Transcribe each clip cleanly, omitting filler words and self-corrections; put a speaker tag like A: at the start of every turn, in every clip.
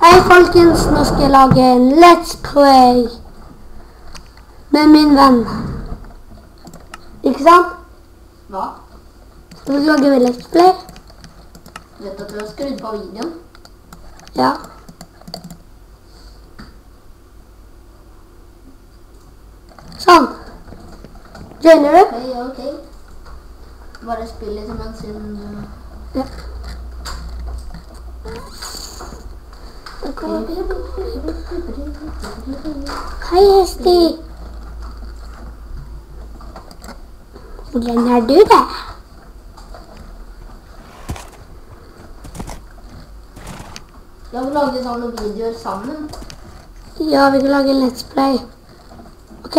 A: Hei folkens, nå skal jeg lage en Let's Play med min venn. Ikke sant?
B: Hva?
A: Skal vi lage en Let's Play?
B: Vet du at du har skrudd på videoen?
A: Ja. Sånn. Joiner du?
B: Ok. Bare spill litt mens siden...
A: Ja. Hei, Hesti. Hvordan er du det?
B: Jeg vil lage sånne videoer sammen.
A: Ja, vi kan lage en Let's Play. Ok?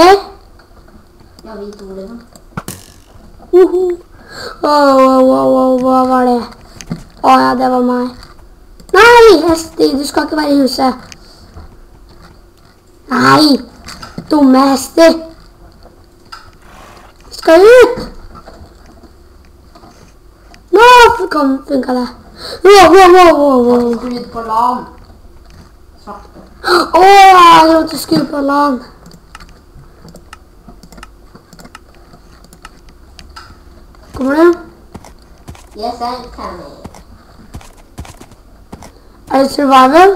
B: Ja, vi to liksom.
A: Hva var det? Ja, det var meg. Nei, Hesti, du skal ikke være i huset. Nei, dumme Hesti. Vi skal ut. Nå funket det.
B: Wow. Skrudd på LAN. Svarte.
A: Jeg måtte skru på LAN. Kommer du?
B: Yes, I'm coming.
A: Er det survival?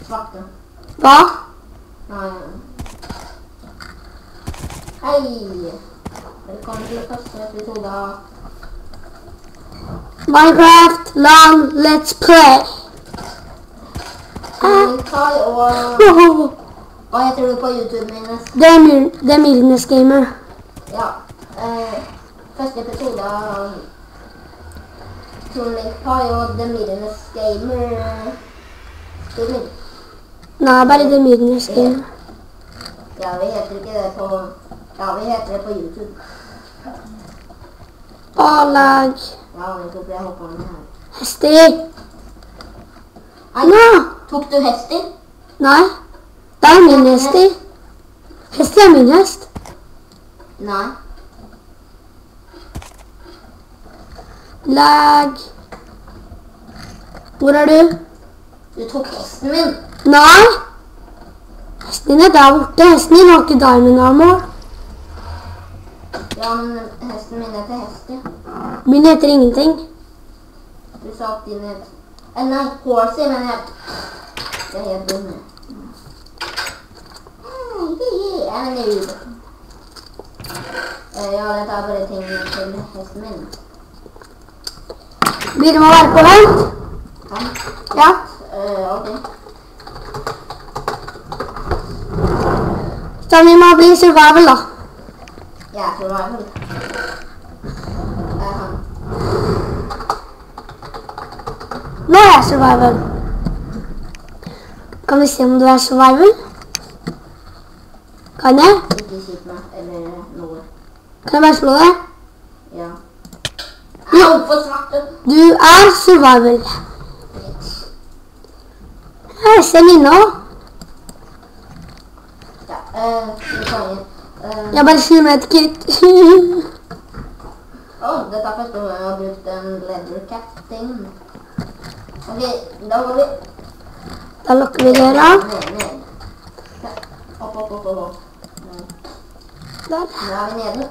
B: Svarte.
A: Hva?
B: Nei. Hei. Velkommen til første episode av
A: Minecraft LAN Let's Play.
B: Kai og... Hva heter du på YouTube, Minnes?
A: Det er Mirnes Gamer.
B: Ja. Første episode av Kai og The Mirnes Gamer spiller.
A: Nei, bare det er Mirnes Gamer.
B: Ja, vi heter ikke det på... Ja, vi heter det på YouTube.
A: Lag.
B: Ja, jeg tror jeg hopper med her.
A: Hesti.
B: Nei,
A: Nå.
B: tok du hesti?
A: Nei, det er min Hesti. Hesti er min hest.
B: Nei.
A: Lag. Hvor er du?
B: Du tok hesten min.
A: Nei. Hesten din er der borte. Hesten din har ikke diamond armor.
B: Ja, men hesten min heter Hesti.
A: Min heter ingenting.
B: Du sa at din het... Nei, Horsey, men jeg er helt dum. Jeg er nøyd. Ja, dette er bare ting til hesten min.
A: Blir det med å være på vent? Ja.
B: Ok.
A: Så vi må bli survival da.
B: Ja, survival.
A: Nå er jeg survival. Kan vi se om du er survival? Kan jeg?
B: Ikke skyt meg, eller noe.
A: Kan jeg bare slå deg?
B: Ja. Au, for svarte!
A: Du er survival. Jeg ser min nå.
B: Ja, beklager.
A: Jeg bare skyr med et kit.
B: Dette er første gang jeg har brukt en leather cap-ting. Ok, da går vi.
A: Da lukker vi døra.
B: Ned. Opp.
A: Der.
B: Nå er vi nede.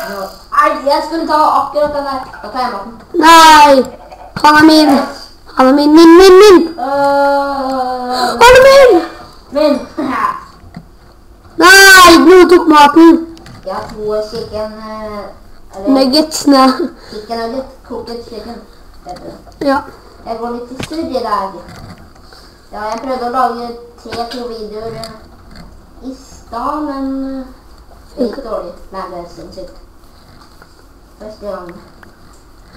B: Nei, jeg skulle ta akkurat den der. Da tar jeg maten.
A: Nei, han er min. Han er min. Han er min!
B: Min!
A: Nei, nå tok maten.
B: Jeg har to chicken...
A: Nuggetsene.
B: Chicken nugget, cooked chicken.
A: Ja.
B: Jeg går litt i surr i dag. Ja, jeg prøvde å lage 3 videoer i stad, men det gikk dårlig. Nei, det er sinnssykt. Første gang.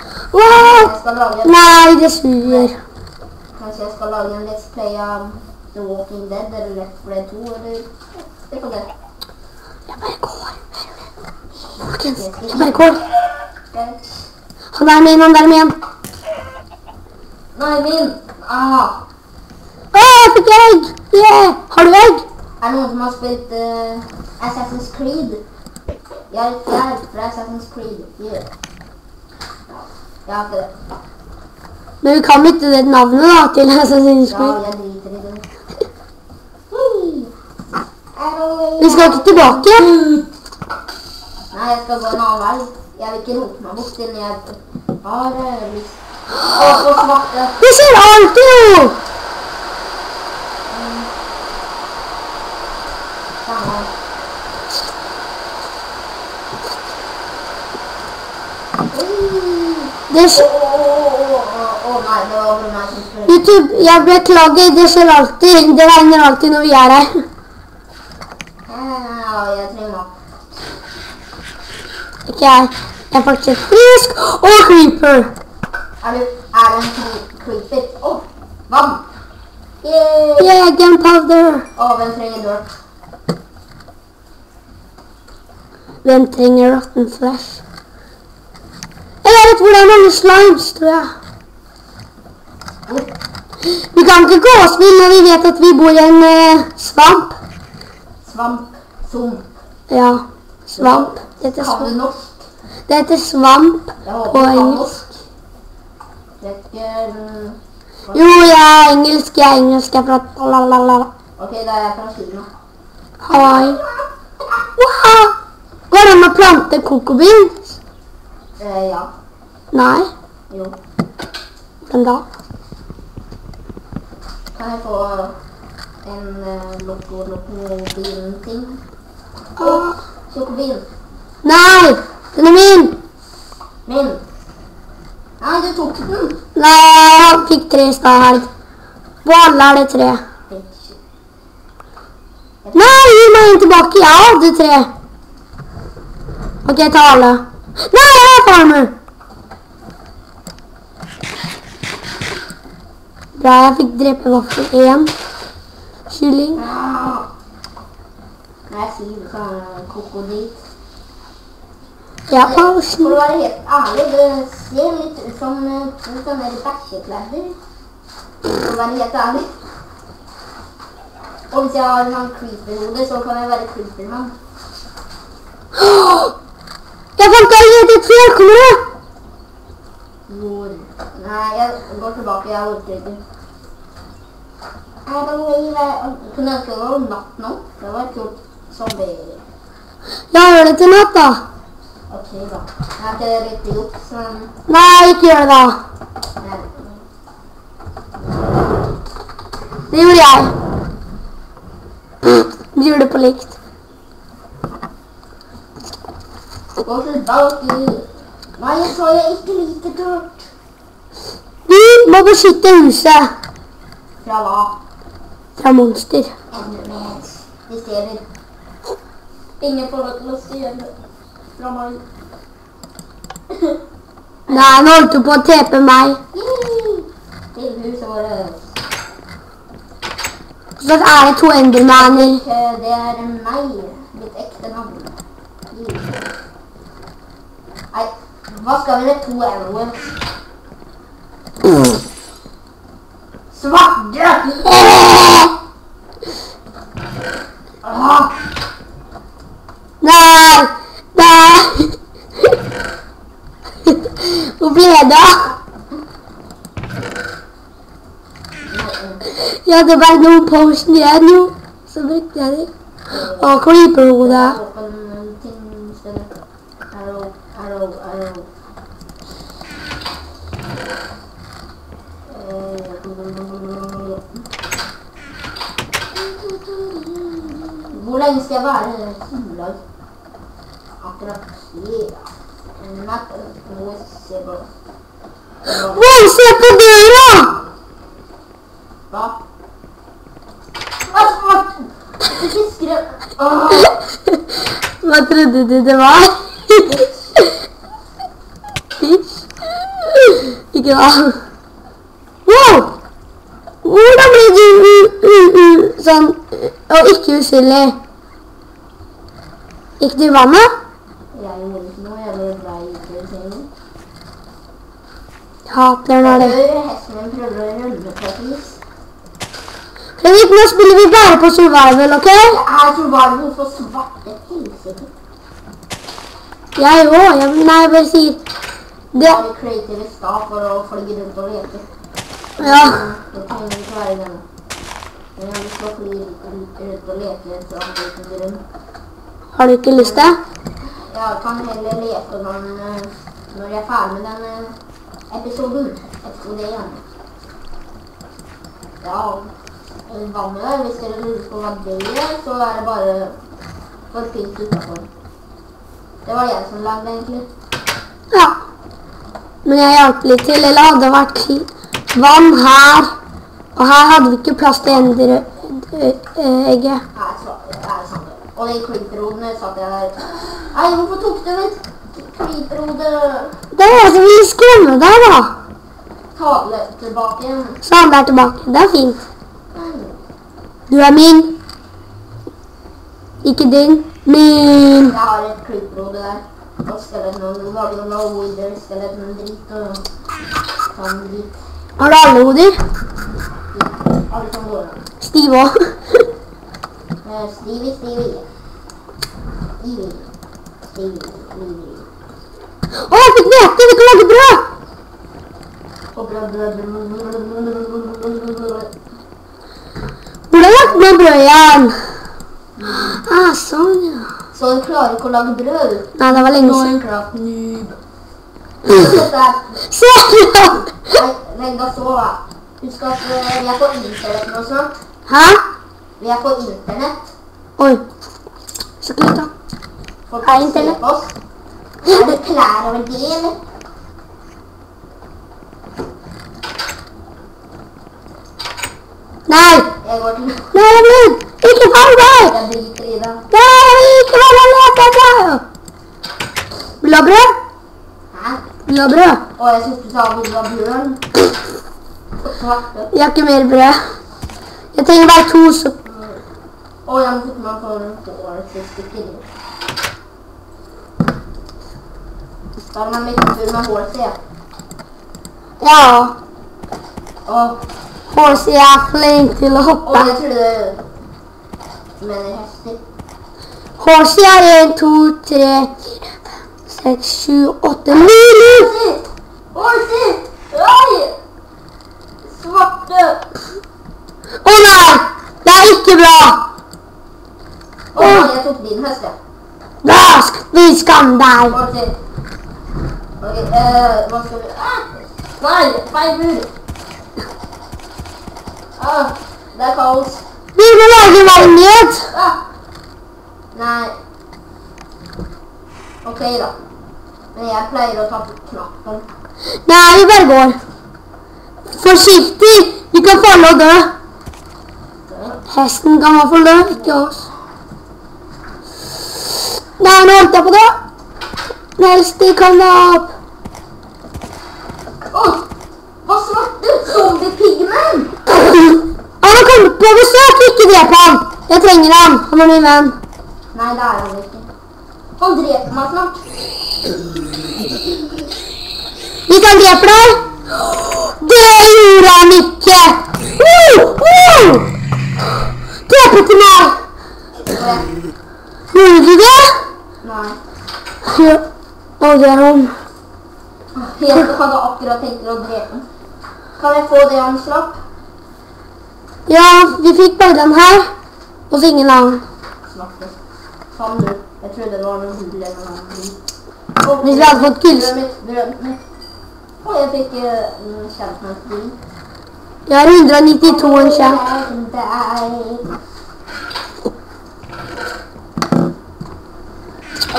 B: Jeg skal lage...
A: Nei, det suger.
B: Kanskje jeg skal lage en Let's Play av The Walking Dead, eller Left 4 Dead 2, eller... Det får det.
A: Jeg bare går. Folkens, jeg bare går. Han der er min.
B: Nei, min!
A: Jeg fikk egg! Yeah. Har du egg?
B: Er det noen som har spilt Assassin's Creed? Jeg er fra Assassin's Creed. Yeah. Jeg har ikke det.
A: Men vi kan bytte det navnet da, til Assassin's
B: Ja,
A: Creed.
B: jeg driter i det.
A: Vi skal ikke tilbake.
B: Nei, jeg skal gå en annen vei. Jeg vil ikke rote meg bort siden jeg har lyst. Å, så svarte.
A: Det skjer alltid jo!
B: Samme.
A: Det skjer...
B: Nei, det var over meg som skulle.
A: YouTube, jeg beklager, det skjer alltid. Det regner alltid når vi er her.
B: Ja, jeg trenger nok.
A: Ikke jeg. Jeg er faktisk frisk og creeper.
B: Er det en creeper? Åh, vann! Yay!
A: Yeah, gunpowder.
B: Hvem trenger dirt?
A: Hvem trenger rotten flesh? Jeg vet hvor det er mange slimes, tror jeg. Vi kan ikke gå oss vill når vi vet at vi bor i en svamp.
B: Svamp. Sump.
A: Ja, svamp. Det heter
B: Kan du
A: svamp.
B: norsk?
A: Det heter svamp
B: Jeg håper
A: på
B: du kan
A: engelsk.
B: norsk. Det er ikke...
A: Jo, jeg er engelsk, jeg er fra lalala.
B: Ok, da er jeg fra Kina.
A: Hawaii. Wow! Går det med å plante kokobins?
B: Ja.
A: Nei,
B: Jo.
A: hvordan da?
B: Kan jeg få en lokobin-ting? Sjokobin.
A: Nei, den er min.
B: Min. Nei, du tok den.
A: Nei, jeg fikk 3 i stad her. På alle er det 3.
B: Bitch.
A: Nei, gi meg en tilbake. Jeg hadde 3. Ok, ta alle. Nei, jeg er farmer. Bra, jeg fikk drepe vaffel 1. Kylling.
B: Nei, jeg sier sånn kokodit.
A: Ja,
B: For å
A: potion.
B: være helt ærlig, det ser litt ut som to sånne bæsjekledder. For å være helt ærlig. Og hvis jeg har en sånn creeper-hode, så kan jeg være creeper-mann.
A: Jeg fant deg i et fjell, kommer du?
B: Hvor? Nei, jeg går tilbake, jeg orker ikke. Kunne ønske det var natt nå. Det var kult zombie.
A: Ja, gjør det til natt da.
B: Ok da. Jeg har ikke riktig juks, men...
A: Nei, ikke gjør det da. Det gjorde jeg. Vi gjorde det på likt.
B: Gå tilbake. Nei, jeg sa jeg ikke liker dirt.
A: Vi må beskytte huset
B: Fra hva?
A: fra monster.
B: Enemies. De stjeler. Ingen får lov til å stjele fra meg.
A: Nei, nå holdt du på å tepe meg.
B: Yay! Til huset vårt.
A: Så er det 2 endermaner.
B: Det er meg. Mitt ekte navn. Nei, hva skal vi med 2 endermaner? Svarte!
A: Nei, nei. Hvor ble det? Jeg hadde bare noen potion igjen jo. Så brukte jeg det. Og creeper-hodet.
B: Åpen ting stedet. Arrow. Hvor lenge skal jeg være himmelag? Akkurat her. Noe ser på.
A: Wow, se på døra!
B: Hva? Hva smart? Ikke skrev.
A: Hva trodde du det var? Bitch. Ikke da. Wow! Hvordan ble du sånn, og ikke uskyldig? Gikk du i vannet?
B: Jeg gjorde ikke noe, jeg ble blei i sengen.
A: Jeg hater når det.
B: Hesten min prøver å rømme på et vis.
A: Fredrik, nå spiller vi bare på survival, ok?
B: Det er survival for svarte helsike.
A: Jeg òg. Nei, jeg bare sier Det...
B: Var litt creative i stad for å flyge rundt og leke.
A: Ja.
B: Det trenger ikke være denne. Men jeg har lyst til å flyge rundt og leke så han blir til grunn.
A: Har du ikke lyst til?
B: Jeg kan heller leke når jeg er ferdig med den episoden. Episode 1. Ja, vannet der, hvis dere lurer på hva det er, så er det bare for fint utenfor. Det var jeg som lagde egentlig.
A: Ja. Men jeg hjalp litt til, eller hadde det vært vann her. Og her hadde vi ikke plass til enderegget.
B: Det er sant. Og de creeperhodene satt jeg der. Nei, hvorfor tok du mitt creeperhode?
A: Det er jeg som vil skremme deg da.
B: Ta det tilbake igjen.
A: Så han er tilbake. Det er fint. Du er min. Ikke din. Min.
B: Jeg har et creeperhode der. Og skeletten var det noe wither, skeletten dritt og sånn dritt.
A: Har du alle hoder?
B: Alle som går an.
A: Stive også.
B: Stevie.
A: Å, jeg fikk vete! Vi kan lage brød!
B: Og brød.
A: Hvor har jeg lagt med brød igjen? Ah, sånn, ja.
B: Så du klarer ikke å lage brød?
A: Nei, det var lenge siden.
B: Minecraft noob.
A: Se!
B: Nei, legg deg så da. Husk at vi er på internett nå snart.
A: Hæ?
B: Vi er på internett.
A: Oi. Så klart da.
B: Folk
A: Hei,
B: kan se
A: internett.
B: på oss. Er du klar over det, eller?
A: Nei!
B: Jeg går til...
A: Nei, jeg vil ikke falle deg!
B: Jeg driter i det.
A: Nei, jeg vil ikke være lete deg! Vil du ha brød?
B: Hæ?
A: Vil du ha brød?
B: Og jeg synes du sa vil du ha bjørn. Svarte.
A: Jeg har ikke mer brød. Jeg trenger bare 2 så...
B: Og jeg må putte meg på en hårstykker. Da er man litt full med hår, ser jeg.
A: Ja.
B: Og
A: Horsey er flink til å hoppe.
B: jeg trodde du mener hester.
A: Horsey er 1, 2, 3, 4, 5, 6, 7, 8, 9.
B: Horsey! Oi! Svarte!
A: Å nei! Det er ikke bra!
B: Å nei, jeg tok din hest, ja.
A: Da skal vi skam deg!
B: Horsey. Ok, hva skal vi... Nei, feil bur! Det er kaos.
A: Vi må lage varmhet!
B: Nei. Ok da. Men jeg pleier å ta på knappen.
A: Nei, vi bare går. Forsiktig! Vi kan falle og dø. Hesten kan i hvert fall dø, ikke oss. Nei, nå holdt jeg på det. Helst de kan da opp.
B: Hva svarte? Zombie-pigmen!
A: Han har kommet på besøk, ikke drep han. Jeg trenger han, han er min venn.
B: Nei, det er han ikke. Han dreper meg snart.
A: Vi kan drepe deg. Det gjorde han ikke. Drepe til meg. Gjorde du det?
B: Nei.
A: Ja. Å, det er han.
B: Jeg hadde akkurat tenkt å drepe den. Kan jeg få det han slapp?
A: Ja, vi fikk bare den her, og så ingen annen.
B: Svarte. Sånn du. Jeg trodde det var noen hull eller noe.
A: Hvis vi hadde fått gull.
B: Brød mitt. Og jeg fikk kjent meg fri.
A: Jeg har 192 en kjent.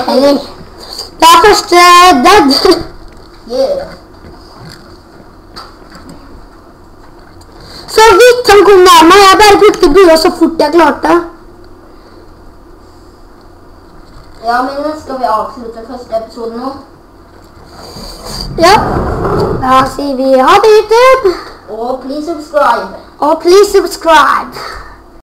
B: Okay.
A: Det er første dead.
B: Yeah.
A: Så vidt han kom nær meg, jeg bare brukte bua så fort jeg klarte.
B: Ja, men skal vi avslutte første episode nå?
A: Ja, da sier vi ha det, YouTube.
B: Og please subscribe.
A: Og please subscribe.